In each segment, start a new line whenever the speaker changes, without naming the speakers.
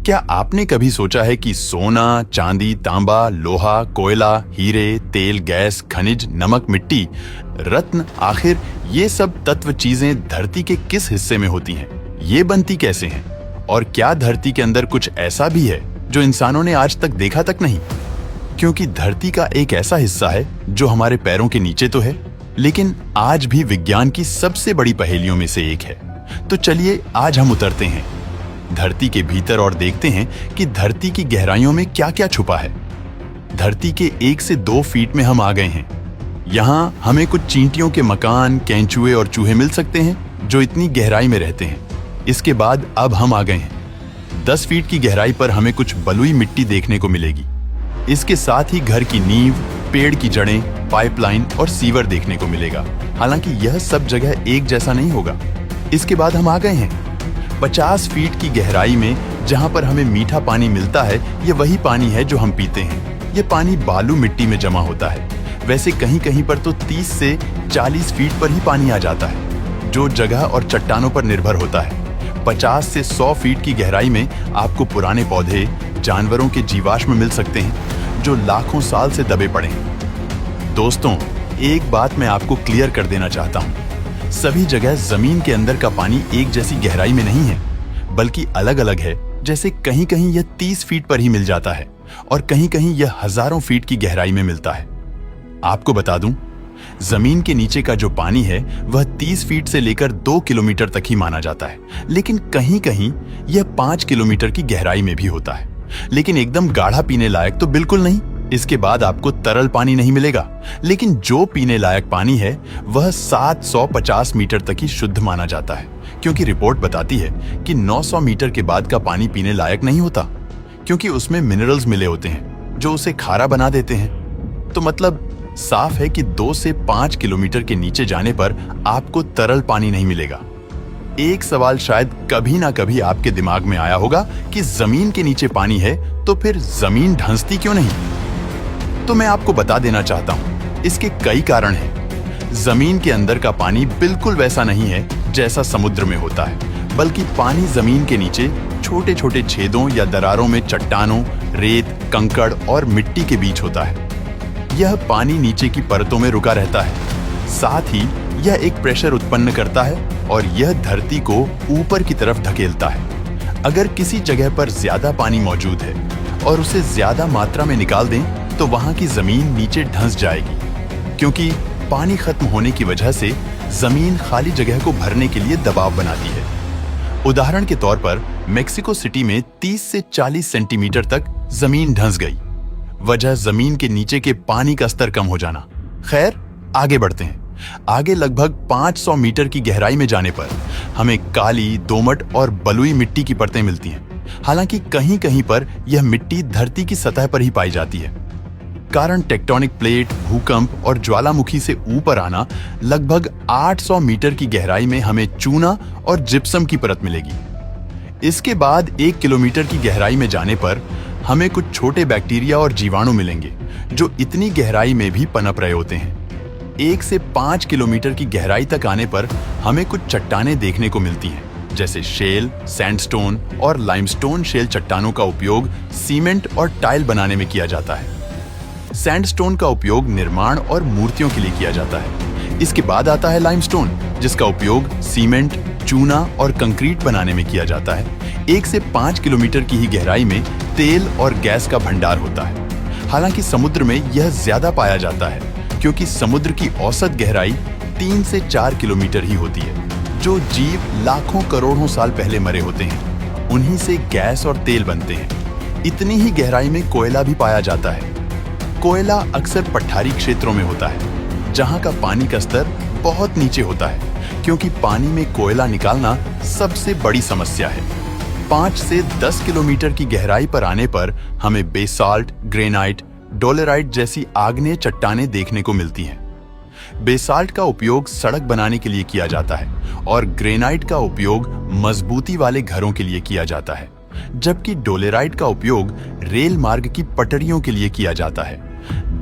क्या आपने कभी सोचा है कि सोना, चांदी, तांबा, लोहा, कोयला, हीरे, तेल, गैस, खनिज, नमक, मिट्टी, रत्न, आखिर ये सब तत्व चीजें धरती के किस हिस्से में होती हैं? ये बनती कैसे हैं? और क्या धरती के अंदर कुछ ऐसा भी है जो इंसानों ने आज तक देखा तक नहीं? क्योंकि धरती का एक ऐसा हिस्सा है जो हमारे पैरों के नीचे तो है, लेकिन आज भी विज्ञान की सबसे बड़ी पहेलियों में से एक है। तो चलिए आज हम उतरते हैं धरती के भीतर और देखते हैं कि धरती की गहराइयों में क्या क्या छुपा है। धरती के 1 से 2 फीट में हम आ गए हैं। यहाँ हमें कुछ चींटियों के मकान, केंचुए और चूहे मिल सकते हैं जो इतनी गहराई में रहते हैं। इसके बाद अब हम आ गए हैं 10 फीट की गहराई पर हमें कुछ बलुई मिट्टी देखने को मिलेगी। इसके साथ ही घर की नींव, पेड़ की जड़ें, पाइपलाइन और सीवर देखने को मिलेगा। हालांकि यह सब जगह एक जैसा नहीं होगा। इसके बाद हम आ गए हैं 50 फीट की गहराई में, जहां पर हमें मीठा पानी मिलता है। ये वही पानी है जो हम पीते हैं। ये पानी बालू मिट्टी में जमा होता है। वैसे कहीं कहीं पर तो 30 से 40 फीट पर ही पानी आ जाता है, जो जगह और चट्टानों पर निर्भर होता है। 50 से 100 फीट की गहराई में आपको पुराने पौधे, जानवरों के जीवाश्म मिल सकते हैं जो लाखों साल से दबे पड़े हैं। दोस्तों, एक बात मैं आपको क्लियर कर देना चाहता हूं। सभी जगह जमीन के अंदर का पानी एक जैसी गहराई में नहीं है, बल्कि अलग अलग है। जैसे कहीं कहीं यह 30 फीट पर ही मिल जाता है और कहीं कहीं यह हजारों फीट की गहराई में मिलता है। आपको बता दूं, जमीन के नीचे का जो पानी है वह 30 फीट से लेकर 2 किलोमीटर तक ही माना जाता है, लेकिन कहीं कहीं यह 5 किलोमीटर की गहराई में भी होता है। लेकिन एकदम गाढ़ा पीने लायक तो बिल्कुल नहीं। इसके बाद आपको तरल पानी नहीं मिलेगा, लेकिन जो पीने लायक पानी है वह 750 मीटर तक ही शुद्ध माना जाता है, क्योंकि रिपोर्ट बताती है कि 900 मीटर के बाद का पानी पीने लायक नहीं होता, क्योंकि उसमें मिनरल्स मिले होते हैं जो उसे खारा बना देते हैं। तो मतलब साफ है कि 2 से 5 किलोमीटर के नीचे जाने पर आपको तरल पानी नहीं मिलेगा। एक सवाल शायद कभी ना कभी आपके दिमाग में आया होगा कि जमीन के नीचे पानी है तो फिर जमीन धंसती क्यों नहीं? तो मैं आपको बता देना चाहता हूं, इसके कई कारण हैं। जमीन के अंदर का पानी बिल्कुल वैसा नहीं है जैसा समुद्र में होता है, बल्कि पानी जमीन के नीचे छोटे छोटे छेदों या दरारों में चट्टानों, रेत, कंकड़ और मिट्टी के बीच होता है। यह पानी नीचे की परतों में रुका रहता है। साथ ही यह एक प्रेशर उत्पन्न करता है और यह धरती को ऊपर की तरफ धकेलता है। अगर किसी जगह पर ज्यादा पानी मौजूद है और उसे ज्यादा मात्रा में निकाल दें तो वहां की जमीन नीचे धंस जाएगी, क्योंकि पानी खत्म होने की वजह से जमीन खाली जगह को भरने के लिए दबाव बनाती है। उदाहरण के तौर पर मेक्सिको सिटी में 30 से 40 सेंटीमीटर तक जमीन धंस गई। वजह जमीन के नीचे के पानी का स्तर कम हो जाना। खैर, आगे बढ़ते हैं। आगे लगभग 500 मीटर की गहराई में जाने पर हमें काली, दोमट और बलुई मिट्टी की परतें मिलती हैं। हालांकि कहीं कहीं पर यह मिट्टी धरती की सतह पर ही पाई जाती है। कारण टेक्टोनिक प्लेट, भूकंप और ज्वालामुखी से ऊपर आना, लगभग 800 मीटर की गहराई में हमें चूना और जिप्सम की परत मिलेगी। इसके बाद 1 किलोमीटर की गहराई में जाने पर हमें कुछ छोटे बैक्टीरिया और जीवाणु मिलेंगे जो इतनी गहराई में भी पनप रहे होते हैं। 1 से 5 किलोमीटर की गहराई तक आने पर हमें कुछ चट्टानें देखने को मिलती हैं, जैसे शेल, सैंडस्टोन और लाइमस्टोन। शेल चट्टानों का उपयोग सीमेंट और टाइल बनाने में किया जाता है। सैंडस्टोन का उपयोग निर्माण और मूर्तियों के लिए किया जाता है। इसके बाद आता है लाइमस्टोन, जिसका उपयोग सीमेंट, चूना और कंक्रीट बनाने में किया जाता है। 1 से 5 किलोमीटर की ही गहराई में तेल और गैस का भंडार होता है। हालांकि समुद्र में यह ज्यादा पाया जाता है, क्योंकि समुद्र की औसत गहराई 3 से 4 किलोमीटर ही होती है। जो जीव लाखों करोड़ों साल पहले मरे होते हैं, उन्हीं से गैस और तेल बनते हैं। इतनी ही गहराई में कोयला भी पाया जाता है। कोयला अक्सर पठारी क्षेत्रों में होता है, जहां का पानी का स्तर बहुत नीचे होता है, क्योंकि पानी में कोयला निकालना सबसे बड़ी समस्या है। 5 से 10 किलोमीटर की गहराई पर आने पर हमें बेसाल्ट, ग्रेनाइट, डोलेराइट जैसी आग्नेय चट्टानें देखने को मिलती हैं। बेसाल्ट का उपयोग सड़क बनाने के लिए किया जाता है और ग्रेनाइट का उपयोग मजबूती वाले घरों के लिए किया जाता है, जबकि डोलेराइट का उपयोग रेल मार्ग की पटरियों के लिए किया जाता है।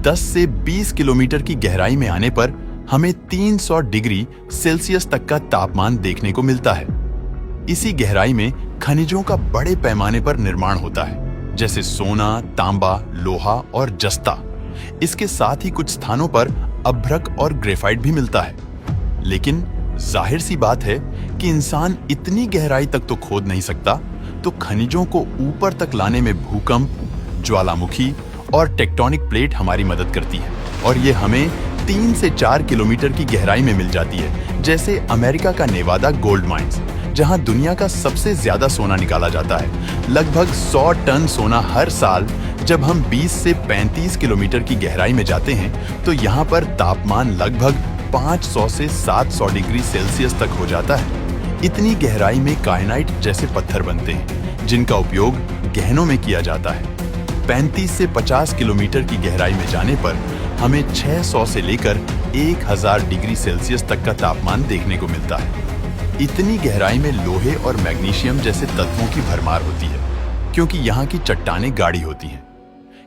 10 से 20 किलोमीटर की गहराई में आने पर हमें 300 डिग्री सेल्सियस तक का तापमान देखने को मिलता है। इसी गहराई में खनिजों का बड़े पैमाने पर निर्माण होता है, जैसे सोना, तांबा, लोहा और जस्ता। इसके साथ ही कुछ स्थानों पर अभ्रक और ग्रेफाइट भी मिलता है। लेकिन जाहिर सी बात है कि इंसान इतनी गहराई तक तो खोद नहीं सकता, तो खनिजों को ऊपर तक लाने में भूकंप, ज्वालामुखी और टेक्टोनिक प्लेट हमारी मदद करती है, और ये हमें 3 से 4 किलोमीटर की गहराई में मिल जाती है, जैसे अमेरिका का नेवादा गोल्ड माइंस, जहां दुनिया का सबसे ज्यादा सोना निकाला जाता है। लगभग 100 टन सोना हर साल। जब हम 20 से 35 किलोमीटर की गहराई में जाते हैं, तो यहाँ पर तापमान लगभग 500 से 700 डिग्री सेल्सियस तक हो जाता है। इतनी गहराई में कायनाइट जैसे पत्थर बनते हैं, जिनका उपयोग गहनों में किया जाता है। 35 से 50 किलोमीटर की गहराई में जाने पर हमें 600 से लेकर 1000 डिग्री सेल्सियस तक का तापमान देखने को मिलता है। इतनी गहराई में लोहे और मैग्नीशियम जैसे तत्वों की भरमार होती है, क्योंकि यहाँ की चट्टानें गाढ़ी होती हैं।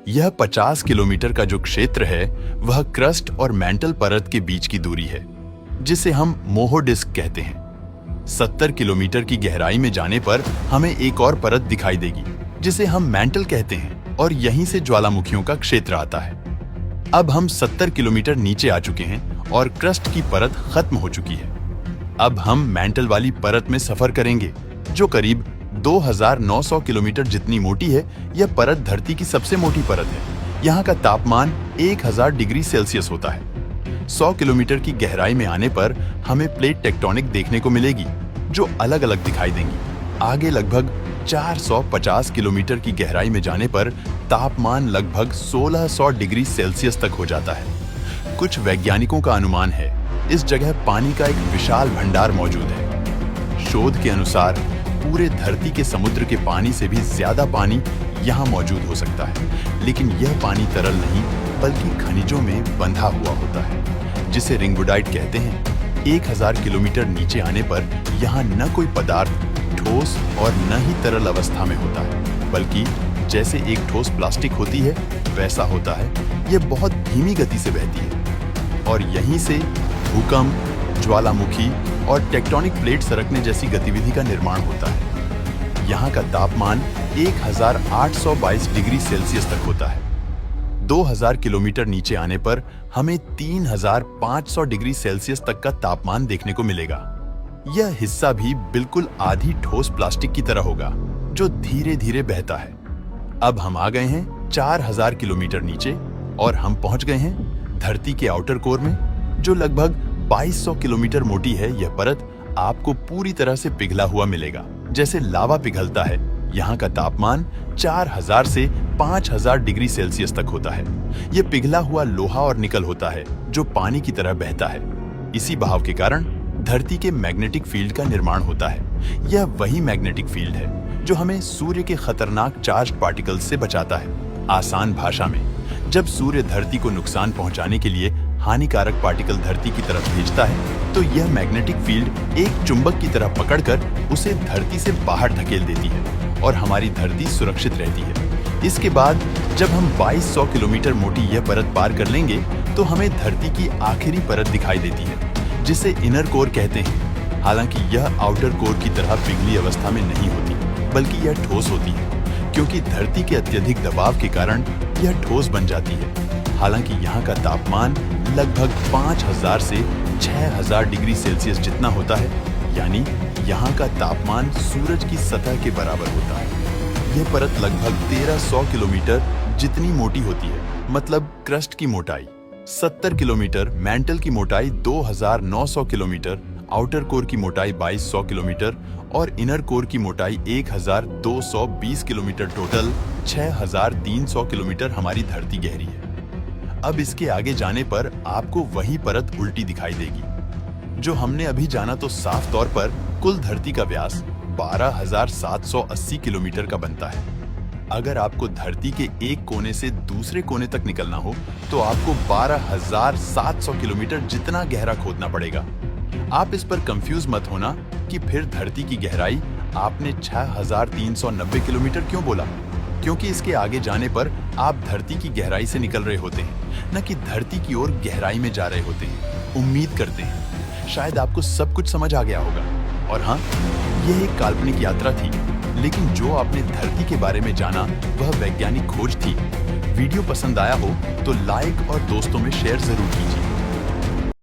यह 50 किलोमीटर का जो क्षेत्र है, वह क्रस्ट और मैंटल परत के बीच की दूरी है, जिसे हम मोहो डिस्क कहते हैं। 70 किलोमीटर की गहराई में जाने पर हमें एक और परत दिखाई देगी, जिसे हम मैंटल कहते हैं, और यहीं से ज्वालामुखियों का क्षेत्र आता है। अब हम 70 किलोमीटर नीचे आ चुके हैं और क्रस्ट की परत खत्म हो चुकी है। अब हम मैंटल वाली परत में सफर करेंगे, जो करीब 2900 किलोमीटर जितनी मोटी है। यह परत धरती की सबसे मोटी परत है। यहाँ का तापमान 1000 डिग्री सेल्सियस होता है। 100 किलोमीटर की गहराई में आने पर हमें प्लेट टेक्टोनिक देखने को मिलेगी, जो अलग अलग दिखाई देंगी। आगे लगभग 450 किलोमीटर की गहराई में जाने पर तापमान लगभग 1600 डिग्री सेल्सियस तक हो जाता है। कुछ वैज्ञानिकों का अनुमान है इस जगह पानी का एक विशाल भंडार मौजूद है। शोध के अनुसार पूरे धरती के समुद्र के पानी से भी ज्यादा पानी यहाँ मौजूद हो सकता है, लेकिन यह पानी तरल नहीं बल्कि खनिजों में बंधा हुआ होता है, जिसे रिंगवुडाइट कहते हैं। 1000 किलोमीटर नीचे आने पर यहाँ न कोई पदार्थ ठोस और न ही तरल अवस्था में होता है, बल्कि जैसे एक ठोस प्लास्टिक होती है वैसा होता है। यह बहुत धीमी गति से बहती है, और यहीं से भूकंप, ज्वालामुखी और टेक्टोनिक प्लेट सरकने जैसी गतिविधि का निर्माण होता है। यहाँ का तापमान 1822 डिग्री सेल्सियस तक होता है। 2000 किलोमीटर नीचे आने पर हमें 3500 डिग्री सेल्सियस तक का तापमान देखने को मिलेगा। यह हिस्सा भी बिल्कुल आधी ठोस प्लास्टिक की तरह होगा, जो धीरे धीरे बहता है। अब हम आ गए हैं 4000 किलोमीटर नीचे, और हम पहुंच गए हैं धरती के आउटर कोर में, जो लगभग 2200 किलोमीटर मोटी है। यह परत आपको पूरी तरह से पिघला हुआ मिलेगा, जैसे लावा पिघलता है। यहाँ का तापमान 4000 से 5000 डिग्री सेल्सियस तक होता है। यह पिघला हुआ लोहा और निकल होता है, जो पानी की तरह बहता है। इसी बहाव के कारण धरती के मैग्नेटिक फील्ड का निर्माण होता है। यह वही मैग्नेटिक फील्ड है जो हमें सूर्य के खतरनाक चार्ज्ड पार्टिकल्स से बचाता है। आसान भाषा में, जब सूर्य धरती को नुकसान पहुंचाने के लिए हानिकारक पार्टिकल धरती की तरफ भेजता है, तो यह मैग्नेटिक फील्ड एक चुंबक की तरह पकड़कर उसे धरती से बाहर धकेल देती है, और हमारी धरती सुरक्षित रहती है। इसके बाद जब हम 2200 किलोमीटर मोटी यह परत पार कर लेंगे, तो हमें धरती की आखिरी परत दिखाई देती है, जिसे इनर कोर कहते हैं। हालांकि यह आउटर कोर की तरह पिघली अवस्था में नहीं होती, बल्कि यह ठोस होती है, क्योंकि धरती के अत्यधिक दबाव के कारण यह ठोस बन जाती है। हालांकि यहाँ का तापमान लगभग 5000 से 6000 डिग्री सेल्सियस जितना होता है, यानी यहाँ का तापमान सूरज की सतह के बराबर होता है। यह परत लगभग 1300 किलोमीटर जितनी मोटी होती है, मतलब क्रस्ट की मोटाई 70 किलोमीटर, मैंटल की मोटाई 2900 किलोमीटर, आउटर कोर की मोटाई 2200 किलोमीटर और इनर कोर की मोटाई 1220 किलोमीटर, टोटल 6300 किलोमीटर हमारी धरती गहरी है। अब इसके आगे जाने पर आपको वही परत उल्टी दिखाई देगी। जो हमने अभी जाना, तो साफ तौर पर कुल धरती का व्यास 12780 किलोमीटर का बनता है। अगर आपको धरती के एक कोने से दूसरे कोने तक निकलना हो, तो आपको 12700 किलोमीटर जितना गहरा खोदना पड़ेगा। आप इस पर कंफ्यूज मत होना कि फिर धरती की गहराई आपने 6390 किलोमीटर क्यों बोला, क्योंकि इसके आगे जाने पर आप धरती की गहराई से निकल रहे होते हैं, न कि धरती की ओर गहराई में जा रहे होते हैं। उम्मीद करते हैं शायद आपको सब कुछ समझ आ गया होगा। और हाँ, यह एक काल्पनिक यात्रा थी। लेकिन जो आपने धरती के बारे में जाना वह वैज्ञानिक खोज थी। वीडियो पसंद आया हो तो लाइक और दोस्तों में शेयर जरूर कीजिए।